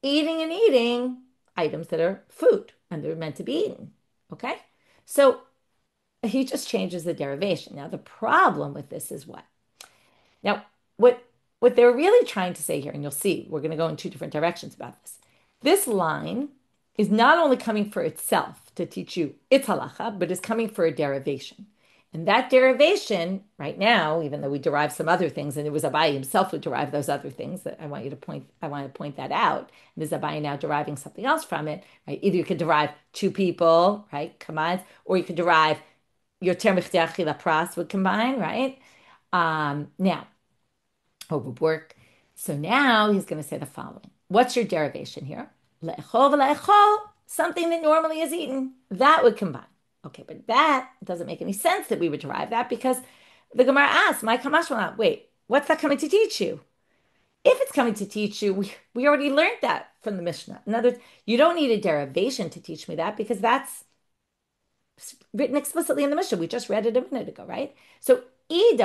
Speaker 1: Eating and eating items that are food and they're meant to be eaten. Okay? So he just changes the derivation. Now, the problem with this is what? Now, what they're really trying to say here, and you'll see, we're going to go in two different directions about this. This line is not only coming for itself to teach you its halacha, but is coming for a derivation. And that derivation, right now, even though we derive some other things, and it was Abaye himself who derived those other things, that I want to point that out. And there's Abaye now deriving something else from it, right? Either you could derive two people, right, commands, or you could derive your termichti achila pras would combine, right? Now, would work. So now he's going to say the following. What's your derivation here? Le'echol v'le'echol, something that normally is eaten. That would combine. Okay, but that doesn't make any sense that we would derive that because the Gemara asks, my kamashmalan, wait, what's that coming to teach you? If it's coming to teach you, we already learned that from the Mishna. In other words, you don't need a derivation to teach me that because that's written explicitly in the Mishna. We just read it a minute ago, right? So, if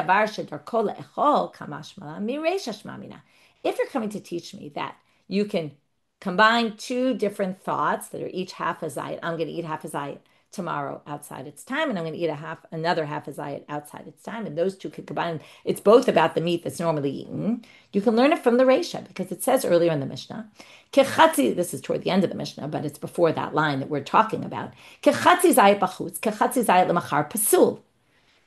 Speaker 1: you're coming to teach me that you can combine two different thoughts that are each half a zayit, I'm going to eat half a zayit tomorrow outside its time, and I'm going to eat another half a zayit outside its time, and those two could combine. It's both about the meat that's normally eaten. You can learn it from the Reisha because it says earlier in the Mishnah, this is toward the end of the Mishnah, but it's before that line that we're talking about. Kechatzi zayit b'chutz, kechatzi zayit l'machar pasul.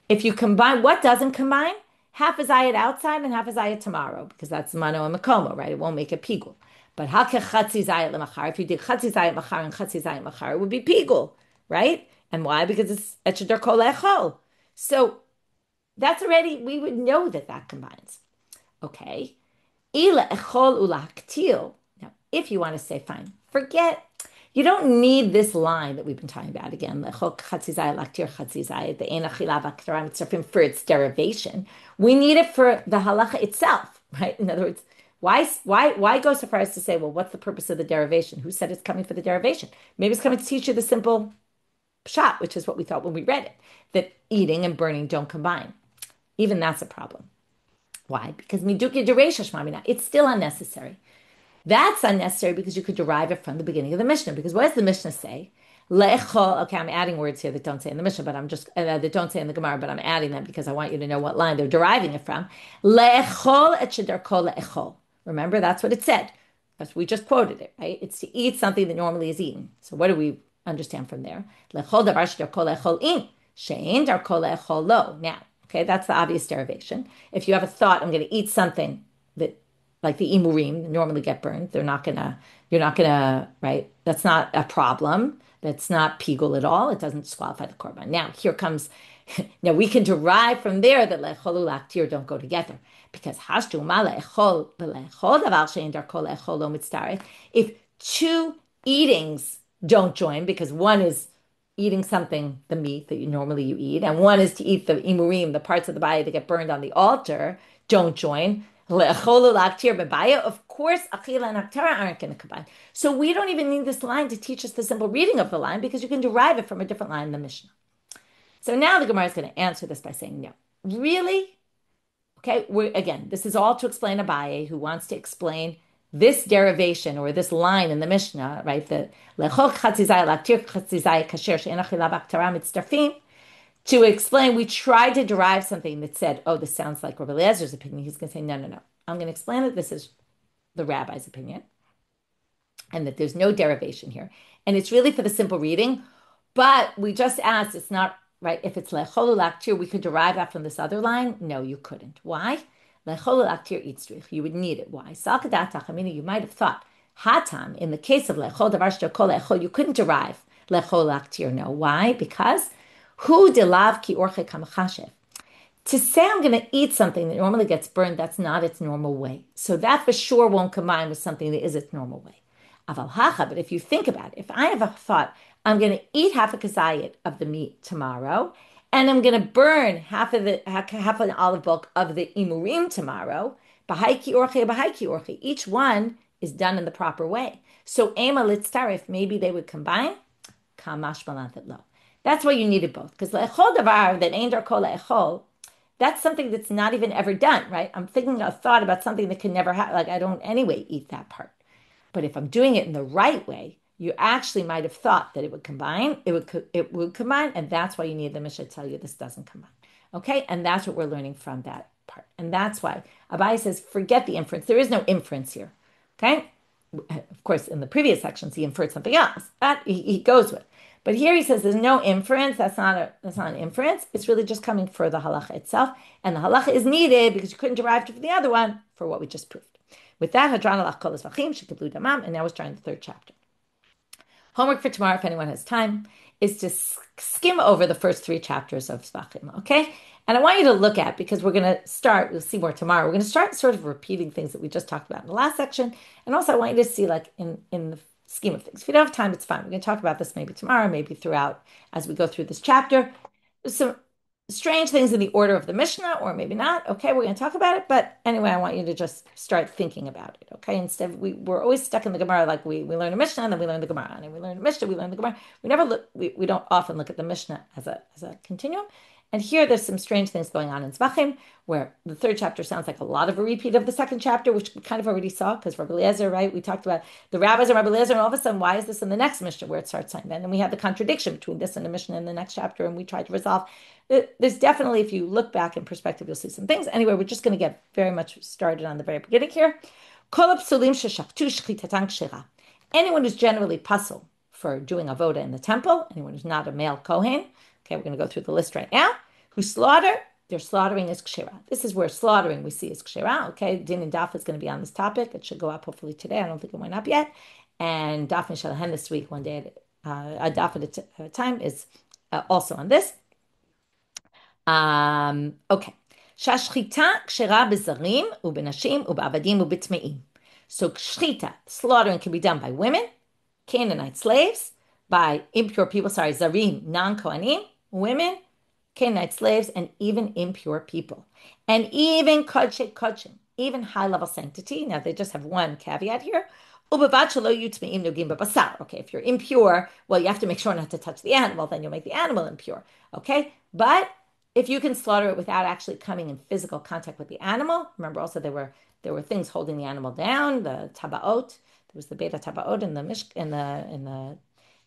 Speaker 1: If you combine, what doesn't combine? Half a zayit outside and half a zayit tomorrow, because that's mano and makomo, right? It won't make a pigul. But chatzi zayit lemachar, if you did chatzi zayit machar and chatzi zayit machar, it would be pigul, right? And why? Because it's etchedar kol echol. So that's already, we would know that combines. Okay. Ila echol ulaktil. Now, if you want to say, fine, forget. You don't need this line that we've been talking about again, for its derivation. We need it for the halacha itself, right? In other words, why go so far as to say, well, what's the purpose of the derivation? Who said it's coming for the derivation? Maybe it's coming to teach you the simple pshat, which is what we thought when we read it, that eating and burning don't combine. Even that's a problem. Why? Because midukya dereisha shmamina, it's still unnecessary. That's unnecessary because you could derive it from the beginning of the Mishnah. Because what does the Mishnah say? Le'echol. Okay, I'm adding words here that don't say in the Mishnah, but I'm just that don't say in the Gemara, but I'm adding them because I want you to know what line they're deriving it from. Le'echol et shedarko le'echol. Remember, that's what it said. We just quoted it, right? It's to eat something that normally is eaten. So what do we understand from there? Le'echol davar shedarko le'echol in shein darko le'echol lo. Now, okay, that's the obvious derivation. If you have a thought, I'm going to eat something that, like the imurim, normally get burned. You're not gonna, right? That's not a problem. That's not pigul at all. It doesn't disqualify the korban. Now, here comes, now we can derive from there that le'echol u'laktir don't go together. Because hashtu ma le'echol v'le'echol davar she'en darko le'echol lo mitztaref. If two eatings don't join, because one is eating something, the meat that you eat, and one is to eat the imurim, the parts of the body that get burned on the altar, don't join. Of course, achila and aktara aren't going to combine. So we don't even need this line to teach us the simple reading of the line because you can derive it from a different line in the Mishnah. So now the Gemara is going to answer this by saying, no. Really? Okay, again, this is all to explain Abaye, who wants to explain this derivation or this line in the Mishnah, right? The lechol chatzizai laktir chatzizai kasher she'en achila b'aktara mitzdarfim. To explain, we tried to derive something that said, oh, this sounds like Rabbi Eliezer's opinion. He's going to say, no. I'm going to explain that this is the rabbi's opinion and that there's no derivation here. And it's really for the simple reading. But we just asked, it's not, right, if it's lechol laktir, we could derive that from this other line. No, you couldn't. Why? Lechol laktir itzrich. You would need it. Why? Salkadatach, meaning you might have thought, hatam, in the case of lechol davar sh'darko lechol, you couldn't derive lechol laktir. No. Why? Because Hu delav ki orche kamachashev. To say I'm going to eat something that normally gets burned, that's not its normal way. So that for sure won't combine with something that is its normal way. Aval hacha, but if you think about it, if I have a thought, I'm going to eat half a kazayit of the meat tomorrow, and I'm going to burn half an olive bulk of the imurim tomorrow, bahai ki orche. Each one is done in the proper way. So ema litztarif, maybe they would combine. Kamash malantet lo. That's why you needed both. Because le'echol davar that ain't darko le'echol, that's something that's not even ever done, right? I'm thinking a thought about something that can never happen. Like I don't anyway eat that part. But if I'm doing it in the right way, you actually might have thought that it would combine. It would combine, and that's why you need the Mishnah to tell you this doesn't combine. Okay, and that's what we're learning from that part, and that's why Abai says forget the inference. There is no inference here. Okay, of course, in the previous sections he inferred something else. That he goes with, but here he says there's no inference. That's not an inference. It's really just coming for the halacha itself, and the halacha is needed because you couldn't derive it from the other one for what we just proved. With that, Hadran alach kol Zevachim shekiblu damam, and now we're starting the third chapter. Homework for tomorrow, if anyone has time, is to skim over the first three chapters of Zevachim, okay? And I want you to look at, because we're going to start, we'll see more tomorrow, we're going to start sort of repeating things that we just talked about in the last section. And also I want you to see, like, in the scheme of things. If you don't have time, it's fine. We're going to talk about this maybe tomorrow, maybe throughout as we go through this chapter. There's some strange things in the order of the Mishnah, or maybe not. Okay, we're going to talk about it. But anyway, I want you to just start thinking about it. Okay, instead we're always stuck in the Gemara, like we learn a Mishnah and then we learn the Gemara, and then we learn a Mishnah, we learn the Gemara. We never look. We don't often look at the Mishnah as a continuum. And here there's some strange things going on in Zevachim, where the third chapter sounds like a lot of a repeat of the second chapter, which we kind of already saw, because Rabbi Eliezer, right? We talked about the rabbis and Rabbi Eliezer, and all of a sudden, why is this in the next Mishnah where it starts saying that? And then we have the contradiction between this and the Mishnah in the next chapter, and we tried to resolve. There's definitely, if you look back in perspective, you'll see some things. Anyway, we're just going to get very much started on the very beginning here. Anyone who's generally puzzled for doing avoda in the temple, anyone who's not a male kohen, okay, we're going to go through the list right now, who slaughter, their slaughtering is kshira. This is where slaughtering we see is kshira, okay? Din and Daf is going to be on this topic. It should go up hopefully today. I don't think it went up yet. And Daf Michelle Farber this week, one day a Daf at a time, is also on this. Okay. Shashchita kshira bezarim ubenashim ubavadim ubitmeim. So shchita, slaughtering, can be done by women, Canaanite slaves, by impure people, zarim, non-kohanim, women, Canaanite slaves, and even impure people. And even kodshim, even high-level sanctity. Now, they just have one caveat here. Okay, if you're impure, well, you have to make sure not to touch the animal, then you'll make the animal impure. Okay? But if you can slaughter it without actually coming in physical contact with the animal, remember also there were things holding the animal down, the tabaot. There was the beta tabaot in the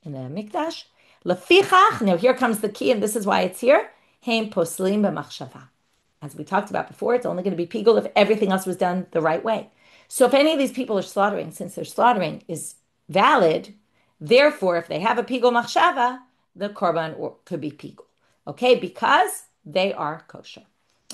Speaker 1: mikdash. Lefichach, now here comes the key, and this is why it's here. Heim poslim b'machshava. As we talked about before, it's only going to be pigul if everything else was done the right way. So if any of these people are slaughtering, since their slaughtering is valid, therefore, if they have a pigul machshava, the korban could be pigul. Okay, because they are kosher.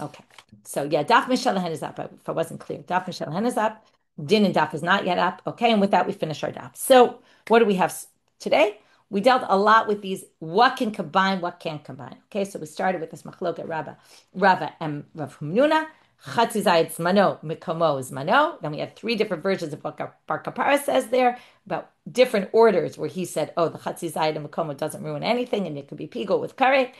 Speaker 1: Okay, so yeah, Daf Michelle Farber is up. If I wasn't clear, Daf Michelle Farber is up. Din and Daf is not yet up. Okay, and with that, we finish our Daf. So what do we have today? We dealt a lot with these, what can combine, what can't combine. Okay, so we started with this machloket Rava and Rav Humnuna. Chatzi zayit zmano, mikomo zmano. Then we had three different versions of what Bar Kapara says there, about different orders where he said, oh, the chatzi zayit and mikomo doesn't ruin anything, and it could be pigul with karet.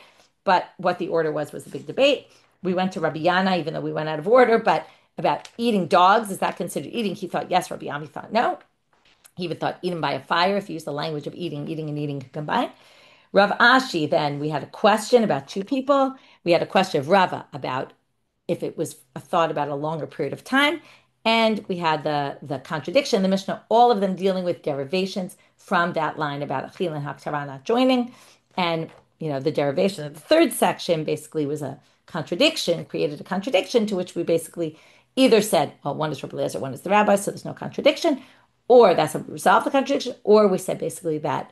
Speaker 1: But what the order was a big debate. We went to Rabbi Yana, even though we went out of order, but about eating dogs, is that considered eating? He thought yes, Rabbi Yami thought no. He even thought eating by a fire, if you use the language of eating and eating combined. Rav Ashi, then we had a question about two people. We had a question of Rava about if it was a thought about a longer period of time. And we had the contradiction, the Mishnah, all of them dealing with derivations from that line about Achil and Haktarah not joining. And, the derivation of the third section basically was a contradiction, created a contradiction to which we basically either said, well, one is Rabbi Eliezer, one is the rabbi, so there's no contradiction, or that's how we resolve the contradiction, or we said basically that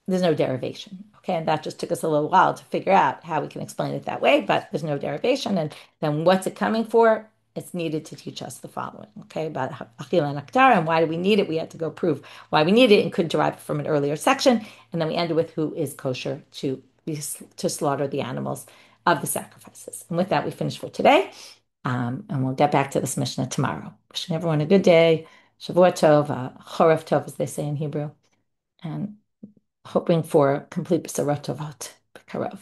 Speaker 1: there's no derivation. Okay, and that just took us a little while to figure out how we can explain it that way, but there's no derivation. And then what's it coming for? It's needed to teach us the following, okay, about Achila and Aktara, and why do we need it? We had to go prove why we need it and could derive it from an earlier section. And then we ended with who is kosher to slaughter the animals of the sacrifices. And with that, we finish for today. And we'll get back to this Mishnah tomorrow. Wishing everyone a good day. Shavua Tov, Choref Tov, as they say in Hebrew. And hoping for complete B'sarot Tovot. B'karov.